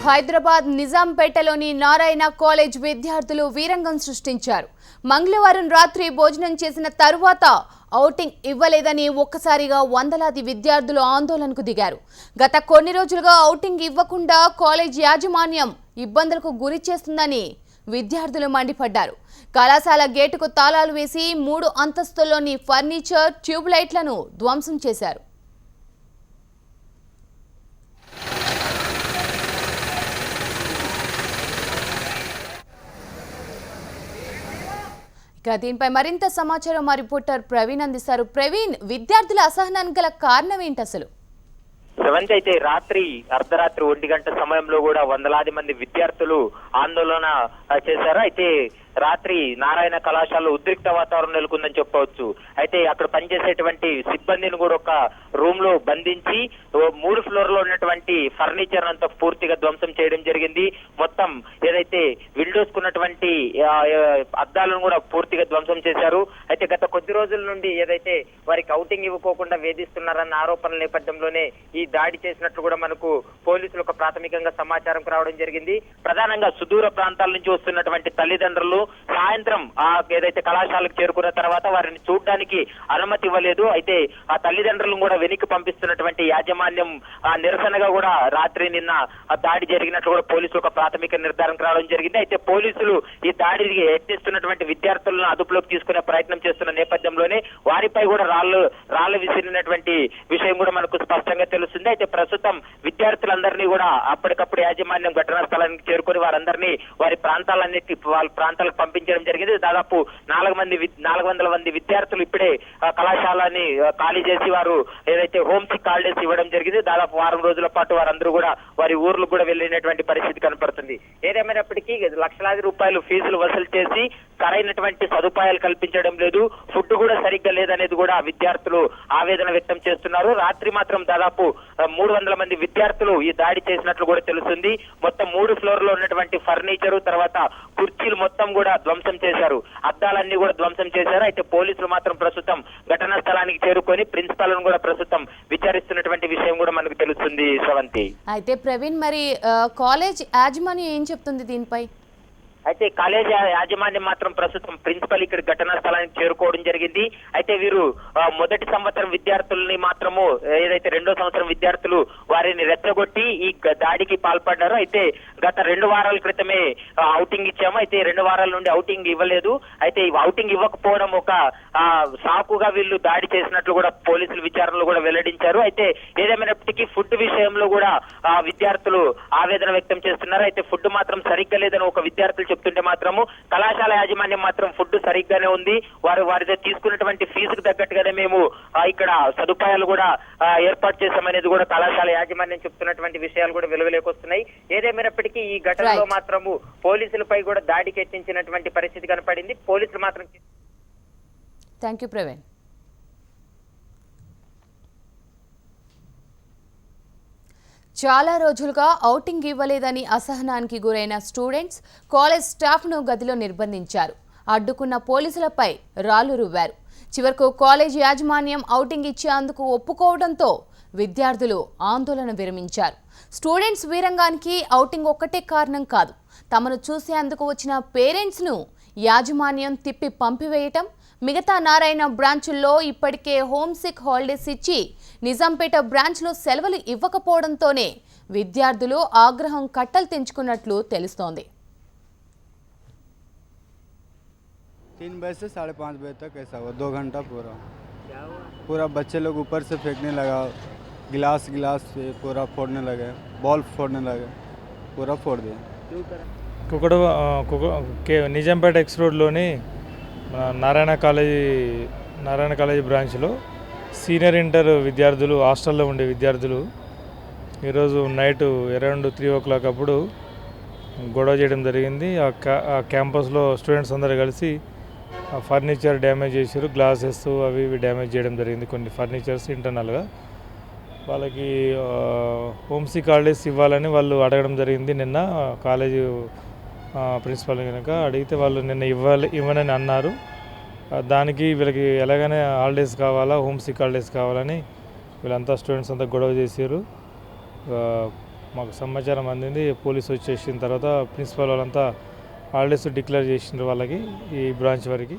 Hyderabad నిజాంపేటలోని Narayana college విద్యార్థులు వీరంగం సృష్టించారు. మంగళవారం రాత్రి భోజనం చేసిన తరువాత ఔటింగ్ ఇవ్వలేదని ఒక్కసారిగా వందలాది విద్యార్థులు ఆందోళనకు దిగారు. గత కొన్ని రోజులుగా ఔటింగ్ ఇవ్వకుండా కాలేజ్ యాజమాన్యం ఇబ్బందులకు గురి చేస్తుందని విద్యార్థులు మండిపడ్డారు. కళాశాల గేటుకు తాళాలు వేసి 3 అంతస్తుల్లోని ఫర్నిచర్, ట్యూబ్ లైట్లను ధ్వంసం చేశారు. దీనిపై మరింత సమాచారం మా రిపోర్టర్ ప్రవీణ్ అందిస్తారు. ప్రవీణ్, విద్యార్థుల అసహనానికి గల కారణం ఏంటి అసలు? అయితే రాత్రి అర్ధరాత్రి 1 గంట సమయంలో కూడా వందలాది మంది విద్యార్థులు ఆందోళన చేశారు. అయితే రాత్రి నారాయణ కళాశాలలో ఉద్రిక్త వాతావరణం నెలకొందని చెప్పవచ్చు. అయితే అక్కడ పనిచేసేటువంటి సిబ్బందిని కూడా ఒక రూమ్ లో బంధించి 3 ఫ్లోర్ లో ఉన్నటువంటి ఫర్నిచర్ అంతా పూర్తిగా ధ్వంసం చేయడం జరిగింది. మొత్తం ఏదైతే విండోస్ కున్నటువంటి అద్దాలను కూడా పూర్తిగా ధ్వంసం చేశారు. అయితే గత కొద్ది రోజుల నుండి ఏదైతే వారికి ఔటింగ్ ఇవ్వకోకుండా వేధిస్తున్నారన్న ఆరోపణల నేపథ్యంలోనే ఈ దాడి చేసినట్లు కూడా మనకు పోలీసులకు ప్రాథమికంగా సమాచారం రావడం జరిగింది. ప్రధానంగా సుదూర ప్రాంతాల నుంచి వస్తున్నటువంటి తల్లిదండ్రులు సాయంత్రం ఏదైతే కళాశాలకు చేరుకున్న తర్వాత వారిని చూడడానికి అనుమతి ఇవ్వలేదు. అయితే ఆ తల్లిదండ్రులను కూడా వెనక్కి పంపిస్తున్నటువంటి యాజమాన్యం నిరసనగా కూడా రాత్రి నిన్న దాడి జరిగినట్లు కూడా పోలీసులు ఒక ప్రాథమిక నిర్ధారణకు రావడం జరిగింది. అయితే పోలీసులు ఈ దాడికి యత్నిస్తున్నటువంటి విద్యార్థులను అదుపులోకి తీసుకునే ప్రయత్నం చేస్తున్న నేపథ్యంలోనే వారిపై కూడా రాళ్లు విసిరినటువంటి విషయం కూడా మనకు స్పష్టంగా తెలుస్తుంది. అయితే ప్రస్తుతం విద్యార్థులందరినీ కూడా అప్పటికప్పుడు యాజమాన్యం ఘటనా స్థలానికి చేరుకొని వారందరినీ వాళ్ళ ప్రాంతాలకు పంపించడం జరిగింది. దాదాపు 400 మంది విద్యార్థులు ఇప్పుడే కళాశాలని ఖాళీ చేసి వారు ఏదైతే హోమ్ సిక్ హాలిడేస్ ఇవ్వడం జరిగింది. దాదాపు 1 రోజుల పాటు వారందరూ కూడా వారి ఊర్లకు కూడా వెళ్ళినటువంటి పరిస్థితి కనపడుతుంది. ఏదేమైనప్పటికీ లక్షలాది రూపాయలు ఫీజులు వసూలు చేసి సరైనటువంటి సదుపాయాలు కల్పించడం లేదు, ఫుడ్ కూడా సరిగ్గా లేదనేది కూడా విద్యార్థులు ఆవేదన వ్యక్తం చేస్తున్నారు. రాత్రి మాత్రం దాదాపు 300 మంది విద్యార్థులు ఈ దాడి చేసినట్లు కూడా తెలుస్తుంది. మొత్తం 3 ఫ్లోర్ లో ఉన్నటువంటి ఫర్నిచర్, తర్వాత కుర్చీలు మొత్తం కూడా ధ్వంసం చేశారు, అద్దాలన్నీ కూడా ధ్వంసం చేశారు. అయితే పోలీసులు మాత్రం ప్రస్తుతం ఘటనా స్థలానికి చేరుకొని ప్రిన్సిపాల్ కూడా ప్రస్తుతం విచారిస్తున్నటువంటి విషయం కూడా మనకు తెలుస్తుంది. శ్రవంతి, అయితే ప్రవీణ్, మరి కాలేజ్ యాజమాన్యం ఏం చెప్తుంది దీనిపై? అయితే కాలేజ్ యాజమాన్యం మాత్రం ప్రస్తుతం ప్రిన్సిపల్ ఇక్కడ ఘటనా స్థలానికి చేరుకోవడం జరిగింది. అయితే వీరు మొదటి సంవత్సరం విద్యార్థుల్ని మాత్రము ఏదైతే 2వ సంవత్సరం విద్యార్థులు వారిని రెచ్చగొట్టి ఈ దాడికి పాల్పడ్డారు. అయితే గత 2 వారాల క్రితమే ఔటింగ్ ఇచ్చాము. అయితే 2 వారాల నుండి ఔటింగ్ ఇవ్వలేదు. అయితే ఔటింగ్ ఇవ్వకపోవడం ఒక సాకుగా వీళ్ళు దాడి చేసినట్లు కూడా పోలీసులు విచారణలో కూడా వెల్లడించారు. అయితే ఏదేమైనప్పటికీ ఫుడ్ విషయంలో కూడా విద్యార్థులు ఆవేదన వ్యక్తం చేస్తున్నారు. అయితే ఫుడ్ మాత్రం సరిగ్గా లేదని ఒక విద్యార్థులు చెప్తుంటే మాత్రము కళాశాల యాజమాన్యం మాత్రం ఫుడ్ సరిగ్గానే ఉంది, వారితో తీసుకున్నటువంటి ఫీజుకు తగ్గట్టుగానే మేము ఇక్కడ సదుపాయాలు కూడా ఏర్పాటు చేశామనేది కూడా కళాశాల యాజమాన్యం చెప్తున్నటువంటి విషయాలు కూడా వెలువలేకొస్తున్నాయి. ఏదేమైనప్పటికీ ఈ ఘటనలో మాత్రము పోలీసులపై కూడా దాడికి యత్నించినటువంటి పరిస్థితి కనపడింది. పోలీసులు మాత్రం థ్యాంక్ యూ ప్రవీణ్. చాలా రోజులుగా ఔటింగ్ ఇవ్వలేదని అసహనానికి గురైన స్టూడెంట్స్ కాలేజ్ స్టాఫ్ను గదిలో నిర్బంధించారు. అడ్డుకున్న పోలీసులపై రాళ్లు రువ్వారు. చివరకు కాలేజ్ యాజమాన్యం ఔటింగ్ ఇచ్చేందుకు ఒప్పుకోవడంతో విద్యార్థులు ఆందోళన విరమించారు. స్టూడెంట్స్ వీరంగానికి ఔటింగ్ ఒక్కటే కారణం కాదు, తమను చూసేందుకు వచ్చిన పేరెంట్స్ను యాజమాన్యం తిప్పి పంపివేయటం, మిగతా నారాయణ బ్రాంచుల్లో ఇప్పటికే హోమ్ సిక్ హాలిడేస్ ఇచ్చి నిజాంపేట బ్రాంచ్లో సెలవులు ఇవ్వకపోవడంతోనే విద్యార్థులు ఆగ్రహం కట్టలు తెంచుకున్నట్లు తెలుస్తోంది. 3 बजे से 5:30 बजे तक ऐसा हुआ, 2 घंटा पूरा बच्चे लोग ऊपर से फेंकने लगा, गिलास से पूरा फोड़ने लगे, बॉल फोड़ने लगे, पूरा फोड़ दिया. నిజాంపేట ఎక్స్ రోడ్లోని నారాయణ కాలేజీ బ్రాంచ్లో సీనియర్ ఇంటర్ విద్యార్థులు, హాస్టల్లో ఉండే విద్యార్థులు ఈరోజు నైట్ అరౌండ్ 3 o'clock అప్పుడు గొడవ చేయడం జరిగింది. ఆ క్యాంపస్లో స్టూడెంట్స్ అందరూ కలిసి ఫర్నిచర్ డ్యామేజ్ చేశారు, గ్లాసెస్ అవి ఇవి డ్యామేజ్ చేయడం జరిగింది. కొన్ని ఫర్నిచర్స్ ఇంటర్నల్గా వాళ్ళకి హోమ్ సిక్ హాలిడేస్ ఇవ్వాలని వాళ్ళు అడగడం జరిగింది. నిన్న కాలేజీ ప్రిన్సిపల్ కనుక అడిగితే వాళ్ళు నిన్న ఇవ్వనని అన్నారు. దానికి వీళ్ళకి ఎలాగైనా హాలిడేస్ కావాలా, హోమ్ సిక్ హాలిడేస్ కావాలని వీళ్ళంతా స్టూడెంట్స్ అంతా గొడవ చేశారు. మాకు సమాచారం అందింది. పోలీసు వచ్చేసిన తర్వాత ప్రిన్సిపల్ వాళ్ళంతా హాలిడేస్ డిక్లేర్ చేసిన వాళ్ళకి ఈ బ్రాంచ్ వరకు.